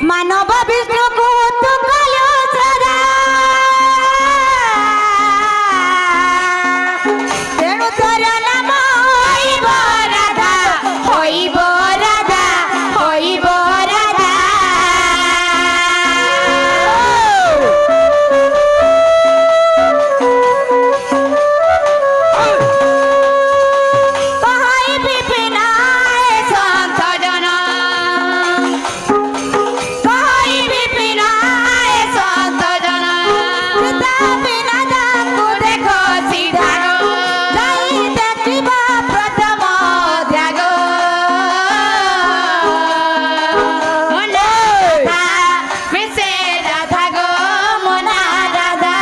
মানব বিষ্ণুକୁ ତୁ କଲୁ ଶ୍ରଦ୍ଧା ତେଣୁ ତୋର ନାମ ହୋଇବ ରାଧା ହୋଇବ ରାଧା ହୋଇବ ରାଧା କହିବି ବିନା ସନ୍ଥ ଜନ କହିବି ବିନା ସନ୍ଥ ଜନ ପିତା ବିନା ତାକୁ ଦେଖ ସିଧା ଯାଇ ଦେଖିବ ପ୍ରଥମ ତ୍ୟାଗ ମନା ରାଧା ମିଶେ ରାଧା ଗୋ ମନା ରାଧା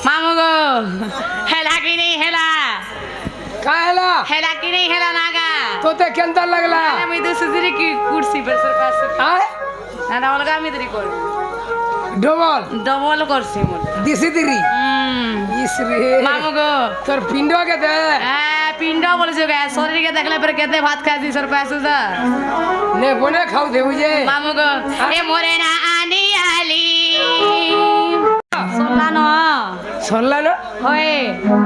मामू गो हेला की नहीं हेला काय हला हेला की नहीं हेला नागा तो ते केंता लागला मी दुसरी की कुर्सी पर सर पास आय ना अलगा मी तरी कर डबल डबल करसी मोर दिसी दिरी इसरे मामू गो তোর পিণ্ড কে দে पिंड बोलছো गे शरीर के देखले पर केते भात खासी सर पास सा নে বনে খাও দে বুঝে मामू गो ए मोरे ना आनी आली सोला न শুনলা না होए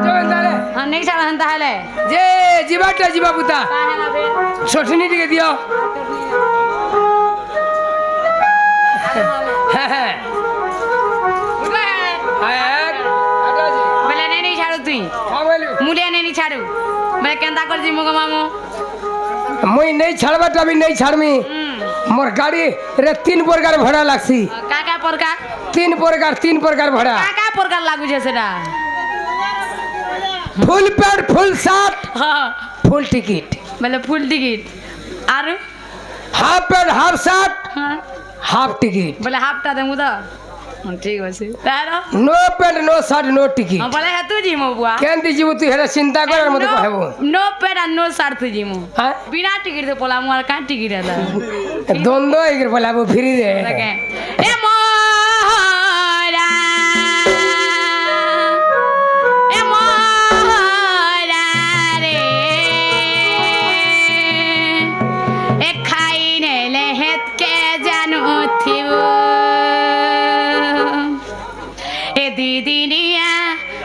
তো এন্দালে नहीं छाड़ा हंता हेले যে জিবাটা জিবা পুতা का हेला बे সঠিনি দিকে দিও হ্যাঁ হ্যাঁ এক আটা জি बेले नहीं छाड़ू तुई খাওয়াইলু मुलिया नहीं छाड़ू मैं केंता कर जी मुगो मामू মই নেই ছাড়বাটা আমি নেই ছাড়মি মোর গাড়ি রে তিন প্রকার ভাড়া লাগছি का प्रकार তিন প্রকার ভাড়া का प्रकार लागू छे सेटा ফুল প্যান্ট ফুল শার্ট हां ফুল টিকিট मतलब फुल टिकट आरु হাফ প্যান্ট হাফ শার্ট हां হাফ টিকিট बोले हाफटा देमु तो ठीक আছে তারো no pant no shirt no ticket बोले है तू जी मो बुआ কেন দিছিব তুই হেরা চিন্তা করার মতো কহেব नो पेड और नो सार तू जी मो হ্যাঁ बिना टिकट तो पोला मोर का टिकट है দ্বন্দ্ব এগির বলাবো ফ্রি রে लगे ए मोरा ए मोरा रे ए खाइने ले हेत के जानु थिबो ए दिदिनिया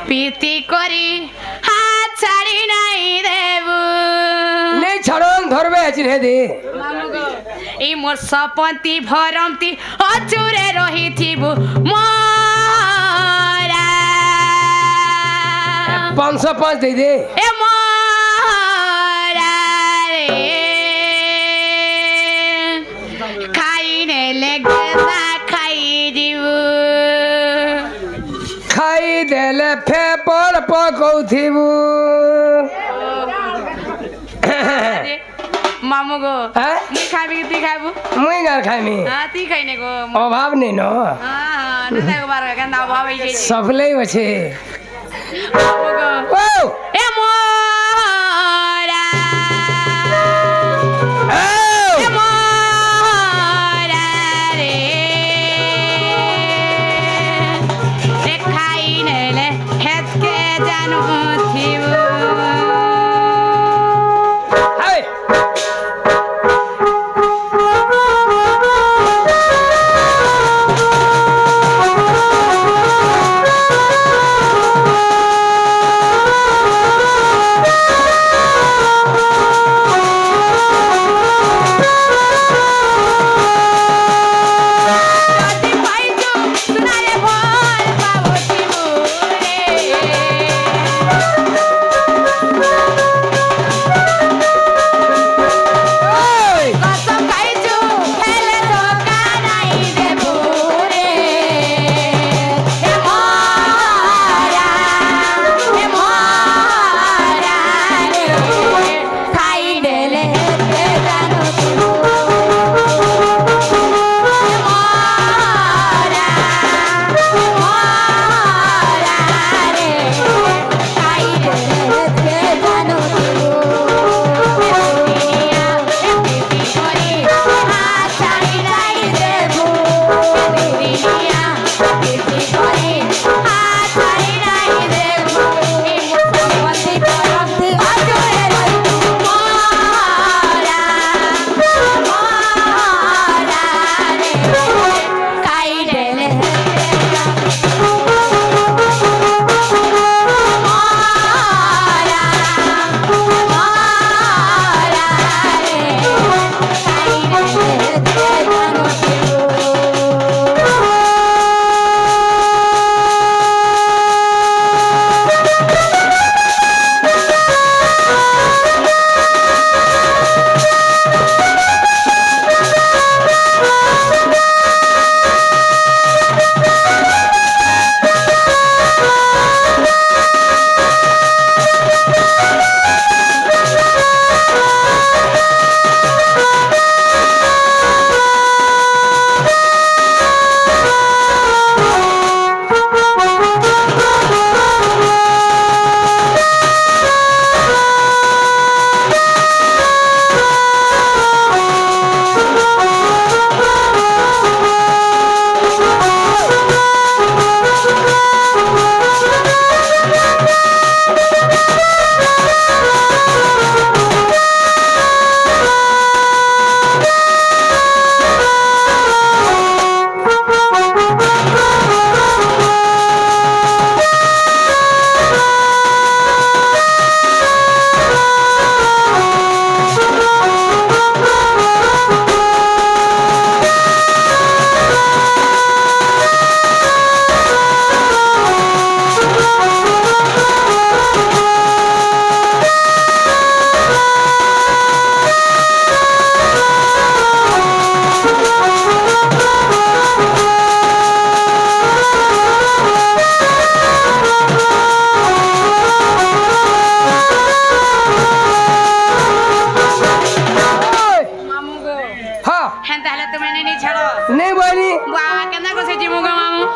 पीति करी हाथ छाड़ी नहीं देबू নেই ছাড়ন ধরবে চিনে দে এই মোর সপন্তি ভরমতি অচুরে রহিথিবু মোরা 505 দেই দে এ মোরা রে খাই নেলে গেদা খাই দিবু খাই দেলে ফেপর পকৌথিবু মামু গো হ্যাঁ নি খাবি কি তুই খাবু মুই গার খাইমি হ্যাঁ তুই খাই নে গো অভাব নেই ন হ্যাঁ না দেখো বার কেন অভাব হইছে সফলেই আছে মামু গো ও এ মোরা ও এ মোরা রে এ খাই নেলে হেতকে জানো থিবু হাই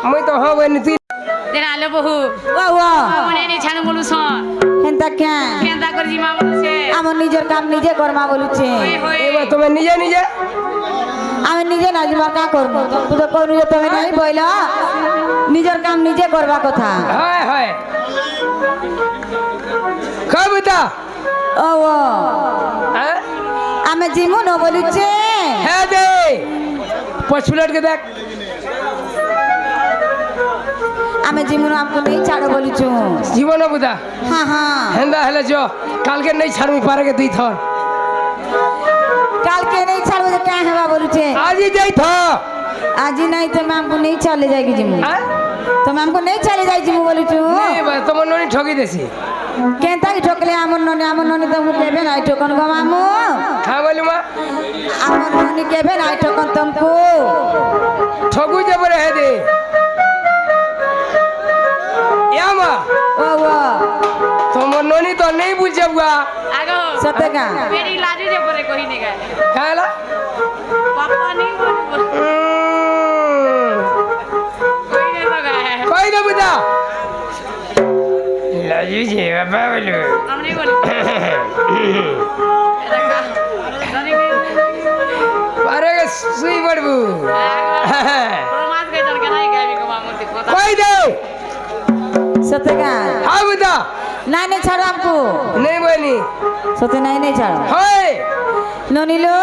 মুই তো হব নীতি যেন আলো বহু ও ও মনে নি ছাড়ু বলুছ হেনতা কেন কেনতা করে জিমা বলছে আমার নিজের কাম নিজে করমা বলুছে হই হই এবার তুমি নিজে নিজে আমি নিজে না জিমা কা করব তুই তো করবি তুমি নাই বইলা নিজের কাম নিজে করবা কথা হয় হয় কবিতা ও ও হ্যাঁ আমি জিমু ন বলুছে হ্যাঁ দে পছুলটকে দেখ আমি জিমু আমকো নেই ছাড়ো বলুছু জীবন বুদা হ্যাঁ হ্যাঁ হেন্দা হেলে যো কালকে নেই ছাড়মি পারে কে দুই থর কালকে নেই ছাড়বো তো क्या হবা বলুছে আজি যাই থ आज नहीं तो मैं हमको नहीं चले जाएगी जिमू হ্যাঁ तो मैं हमको नहीं चले जाए जिमू बोली तू তোমার ননি ঠকি দেছি केनता की ठोकले आमन ननी तुमको केबे ना ठोकन गो मामू হ্যাঁ বলি মা आमन ननी केबे ना ठोकन तुमको ঠগু যাব রে দে ইয়ামা ओ वो তোমার ননি তো নেই বুঝে বুয়া আগো सत्य का मेरी लाजी जे परे कोई नहीं गए কালা पापा नहीं बोल कोई नहीं तो गए কই দে বুদা লাজু যে বাবা বলো हम नहीं बोली देखा जाने की পারে কে সুই পড়বু रोमांस के चल के नहीं गए को मामूती पता কই দে सत्य का হ্যাঁ বুদা नहीं नहीं छोड़ो हमको নেই বনি सत्य नहीं नहीं छोड़ो হয় ननी लो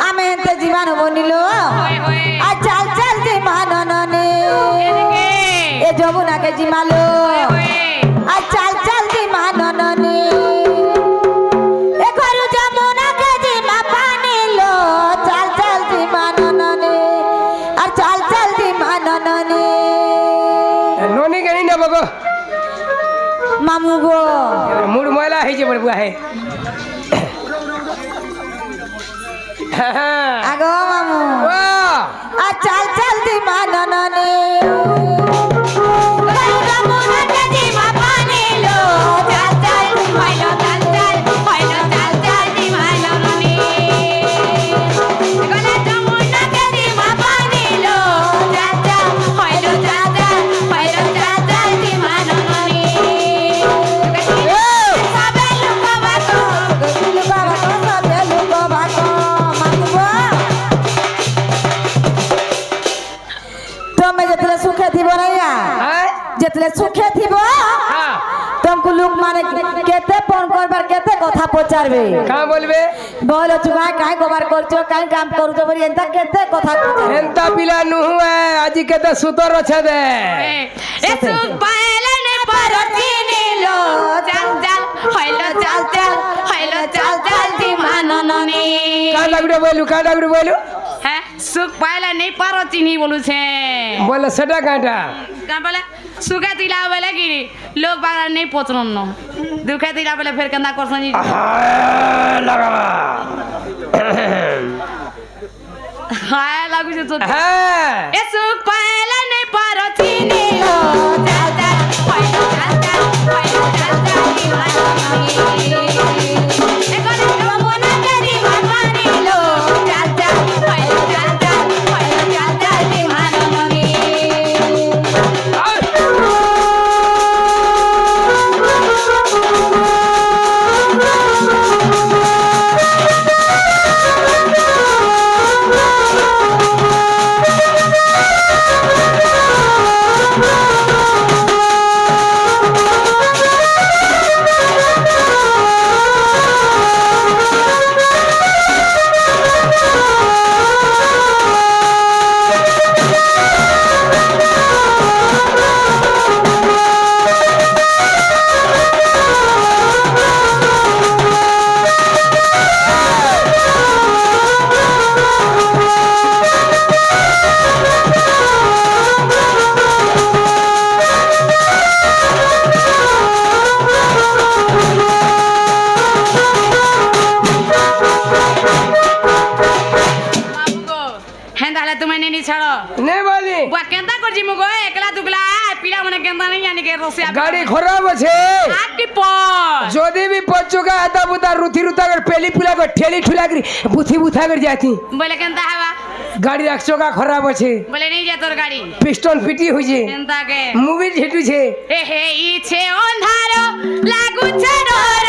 आमे हंते जीवन हो नीलो होए होए आ चल चल जीवन ननी एदिके ए जमुना के जीमालो होए आ चल चल जीवन ननी ए घरु जमुना के जीमा पानी लो चल चल जीवन ननी आ चल चल जीवन ननी ননি কেনি না বাবা मामू गो মুড ময়লা হয়েছে বড় হে आगो मामू ও आ चल चल जीवन ननी घरु जमुना के जीमा पानी लो चल चल होइलो चल चल दी माइलो ननी गला जमुना के दी मा पानी लो चल चल होइलो चल दी माइलो ननी सबे लोग बातो लुका बाको सबे लुका बाको मामू गो তুমি যেতলে সুখে থিব রাইয়া হ্যাঁ যেতলে সুখে থিব হ্যাঁ তোমাকে লোক মানে কেতে ফোন করবার কেতে কথা পচারবে কা বলবে বল চুকাই কাই গোবার করছো কাই কাম করছো বলি এন্তা কেতে কথা পচারবে এন্তা পিলা নুহু আজি কেতে সুতর আছে দে ए सुख पाएला ने परती नीलो चल चल होइलो चल दी मानो ननी কা ডাগুড়ে বলু হ্যাঁ সুখ পাইলা নেই পারো চিনি বলুছে বলে সেটা কাটা কান বলে সুখে দিলা বলে কি লোক বাংলা নেই পচরন ন দুঃখে দিলা বলে ফের কেন্দা করছন লাগাবা হায় লাগুছে তো হ্যাঁ এ সুখ পাইলা নেই পারো চিনি লো চল চল হইলো চল দি মানো ননি এ কোন জমুনা করি মানি লো চল চল হইলো চল দি মানো ননি ও নি ছাড়ো নে মানি বুয়া কেনতা করছি মু গো একলা দুগলা পিলা মনে কেনতা নাই জানি কে রসিয়া গাড়ি খারাপ আছে আটি পর যদি भी पचुका आता बुता रुथी रुता कर पेली पुला कर ठेली ठुला कर बुथी बुथा कर जाती বলে কেনতা হবা गाड़ी रक्षोका खराब আছে বলে নেই যা তোর গাড়ি पिस्टन फिटी हुई কেনতা কে मूवी झेटू छे এ হে ইছে অন্ধার লাগুছে ডর